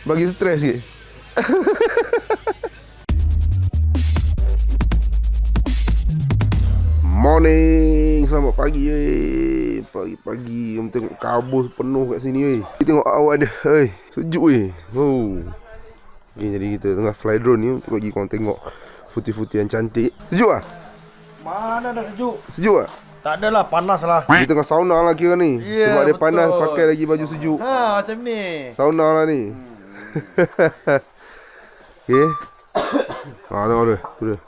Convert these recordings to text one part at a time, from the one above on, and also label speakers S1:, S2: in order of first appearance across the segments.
S1: Bagi stres sikit. Morning, selamat pagi Pagi-pagi kita tengok kabus penuh kat sini Kita tengok awan dia, sejuk Oh. Okay, jadi kita tengah fly drone ni untuk bagi korang tengok putih-putih yang cantik. Sejuk ah?
S2: Mana dah sejuk?
S1: Sejuk ah?
S2: Tak adalah, panas lah.
S1: Kita tengah sauna lah kira ni. Sebab dia panas pakai lagi baju sejuk.
S2: Macam ni.
S1: Sauna lah ni. Okay. Tengok dia. Tu dia.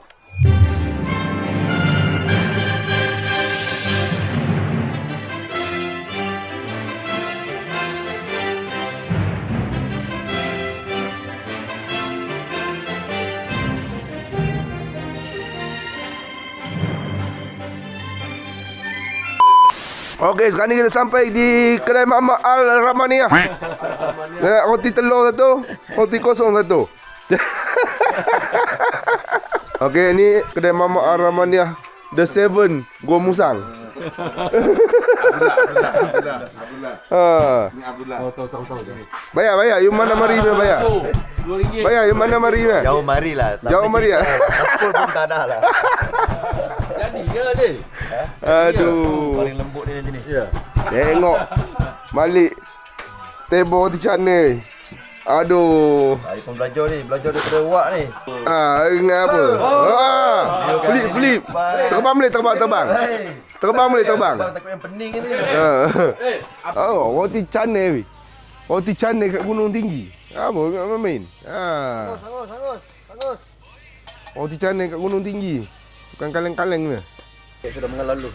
S1: Okey, sekarang ni kita sampai di kedai Mama Al-Rahmaniah. Roti telur satu, roti kosong satu. Okey, ni kedai Mama Al-Rahmaniah The Seven, Gua Musang. Abdullah. Ni Abdullah. Tahu. Bayar. You mana mari bayar? RM2. Bayar, you mana mari?
S2: Jauh mari lah.
S1: Jauh mari ah.
S2: Kapul pun tak ada lah.
S3: Jadi ke ni?
S1: Aduh.
S2: Paling lembut dia macam ni. Ya.
S1: Tengok Malik Tebo di channel. Aduh.
S2: Hari pun belajar daripada Wak ni.
S1: Ingat apa? Flip. Terbang boleh terbang. Terbang boleh terbang.
S2: Bang takut yang pening ni.
S1: Roti canai. Roti canai kat gunung tinggi. Apa nak main?
S2: Sangus.
S1: Roti canai kat gunung tinggi. Bukan kaleng-kaleng ni.
S2: Sudah mengalah dulu.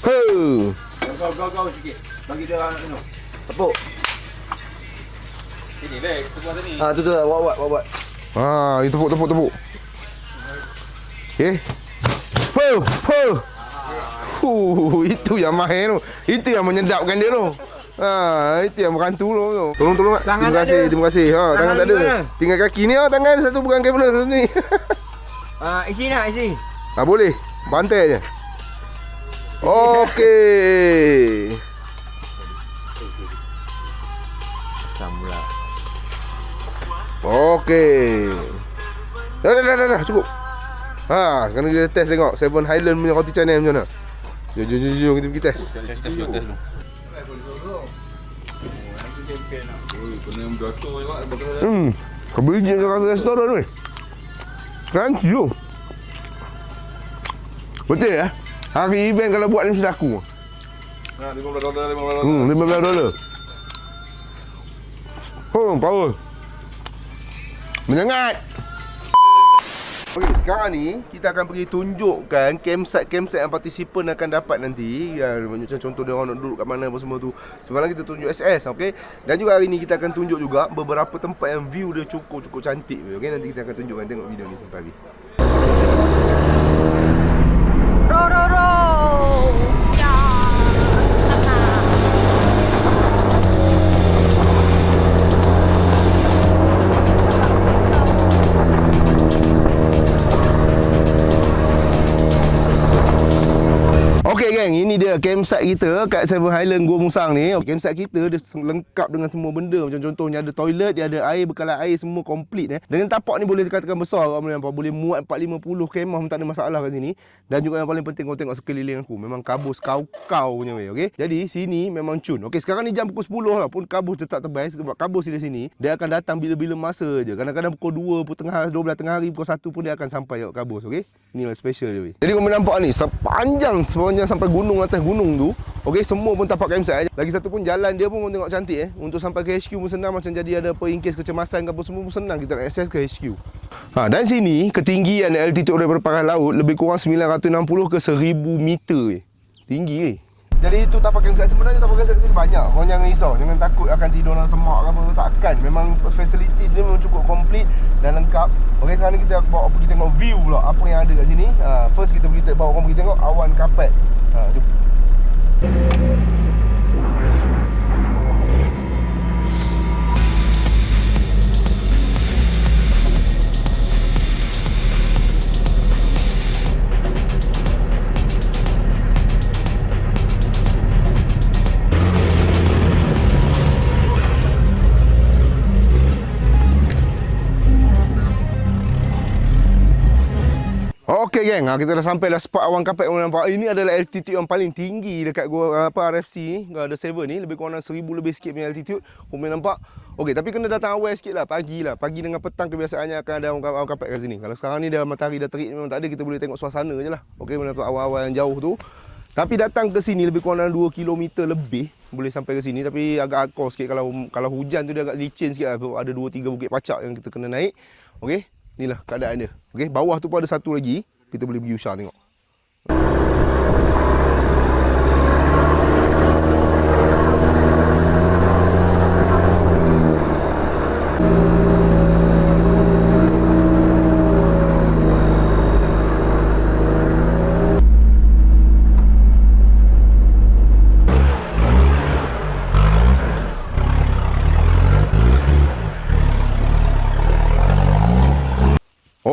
S3: Kau sikit. Bagi dia minum.
S2: Tepuk.
S3: Sini leh, tepuk sini.
S2: Tu buat.
S1: Itu tepuk. Okay. Itu yang mahir tu. Itu yang menyedapkan dia tu. Itu yang merantu tu. Tolong Terima kasih. Tangan tak ada. Tinggal kaki ni tangan satu bukan kamera satu ni.
S2: Isi.
S1: Boleh. Bantai je. Okey.
S2: Samula.
S1: Okey. Dah cukup. Sekarang kita test tengok Seven Highland punya roti canai macam mana. Jom kita pergi test.
S3: Test dulu.
S1: Kebiji ke rasa restoran ni. Crunchy tu. Betul ya? Hari event kalau buat ni mesti laku. $15. Power. Menyengat. Okey, sekarang ni kita akan pergi tunjukkan campsite yang partisipan akan dapat nanti. Macam contoh dia orang nak duduk kat mana apa semua tu. Semalam kita tunjuk SS, okey. Dan juga hari ni kita akan tunjuk juga beberapa tempat yang view dia cukup cantik. Okey, nanti kita akan tunjukkan, tengok video ni sampai habis.
S4: Ya.
S1: Okey geng, ini dia campsite kita kat Seven Highland Gua Musang ni. Campsite kita dia lengkap dengan semua benda. Macam contohnya ada toilet, dia ada air, bekalan air semua komplit. Dengan tapak ni boleh dikatakan besar, boleh muat 450 kemah pun tak ada masalah kat sini. Dan juga yang paling penting kau tengok sekeliling aku, memang kabus kau punya weh, okey. Jadi sini memang cun. Okey, sekarang ni jam pukul 10 lah pun kabus tetap tebal sebab kabus di sini dia akan datang bila-bila masa je. Kadang-kadang pukul 2, 12 tengah hari, pukul 1 pun dia akan sampai kat kabus, okey. Inilah special dia weh. Jadi kau nampak ni sepanjang sampai gunung atas gunung tu. Okey, semua pun tapak campsite. Lagi satu pun jalan dia pun tengok cantik Untuk sampai ke HQ pun senang, macam jadi ada apa in case kecemasan ke apa semua pun senang kita nak akses ke HQ. Dan sini ketinggian altitude daripada permukaan laut lebih kurang 960 ke 1000 meter tinggi Jadi itu tapak campsite. Sebenarnya tapak campsite sini banyak. Korang jangan risau, jangan takut akan tidur dalam semak ke apa, takkan. Memang facilities dia memang cukup komplit dan lengkap. Okey, sekarang ni kita bawa pergi tengok view pula apa yang ada kat sini. First kita bawa korang pergi tengok awan kapet. Jom. Okey geng, kita dah sampai dah spot Awan Kapek yang nampak. Ini adalah altitude yang paling tinggi dekat gua RFC ni, The 7 ni, lebih kurang 1000 lebih sikit punya altitude. Kau boleh nampak. Okey, tapi kena datang awal sikit lah, pagi lah. Pagi dengan petang kebiasaannya akan ada Awan Kapek kat sini. Kalau sekarang ni dah matahari dah terik memang tak ada, kita boleh tengok suasana je lah. Okey, mana tu awal-awal yang jauh tu. Tapi datang ke sini lebih kurang 2 km lebih boleh sampai ke sini, tapi agak hardcore sikit kalau hujan tu dia agak licin sikit lah. Ada 2-3 bukit pacak yang kita kena naik. Okey, inilah keadaan dia. Okey, bawah tu pun ada satu lagi. Kita boleh pergi usah tengok.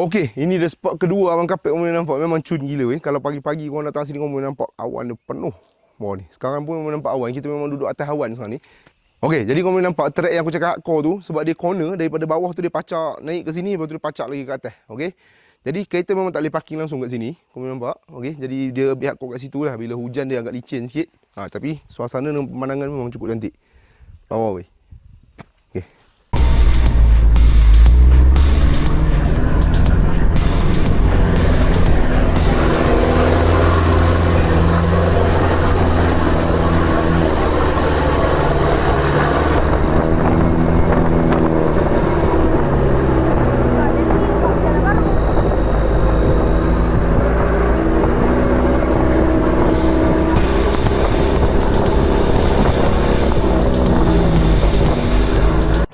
S1: Okey, ini dah spot kedua Awan Kapek kau boleh nampak. Memang cun gila Kalau pagi-pagi korang datang sini kau boleh nampak awan dia penuh bawah ni. Sekarang pun boleh nampak awan. Kita memang duduk atas awan sekarang ni. Okey, jadi kau boleh nampak track yang aku cakap hardcore tu sebab dia corner daripada bawah tu dia pacak naik ke sini, lepas tu dia pacak lagi ke atas. Okey. Jadi kereta memang tak boleh parking langsung kat sini. Kau boleh nampak. Okey, jadi dia biar hardcore kat situ lah. Bila hujan dia agak licin sikit. Tapi suasana dan pemandangan memang cukup cantik. Bawah weh. Okey.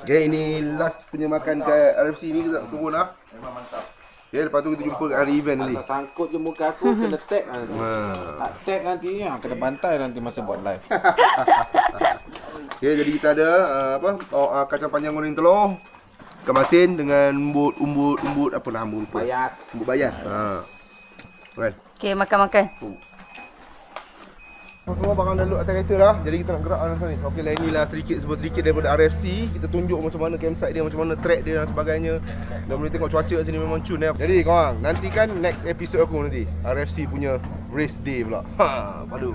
S1: Okay, ini last punya makan kat RFC ni, kita nak turun lah. Memang mantap. Okay, lepas tu kita jumpa kat hari event nanti.
S3: Sangkut je muka aku, kena tag nanti. Tak tag nanti, kena bantai nanti masa buat live.
S1: Okay, jadi kita ada kacang panjang goreng telur, ikan masin dengan umbut apa nama lupa.
S3: Bayas.
S1: Umbut bayas. Kan.
S4: Okey, makan-makan.
S1: Semua barang dah load atas kereta dah. Jadi kita nak gerak lah ni. Okey lah, inilah sedikit daripada RFC. Kita tunjuk macam mana campsite dia, macam mana track dia dan sebagainya. Dan boleh tengok cuaca kat sini memang cun ya. Jadi korang, nantikan next episode aku nanti. RFC punya race day pula. Padu.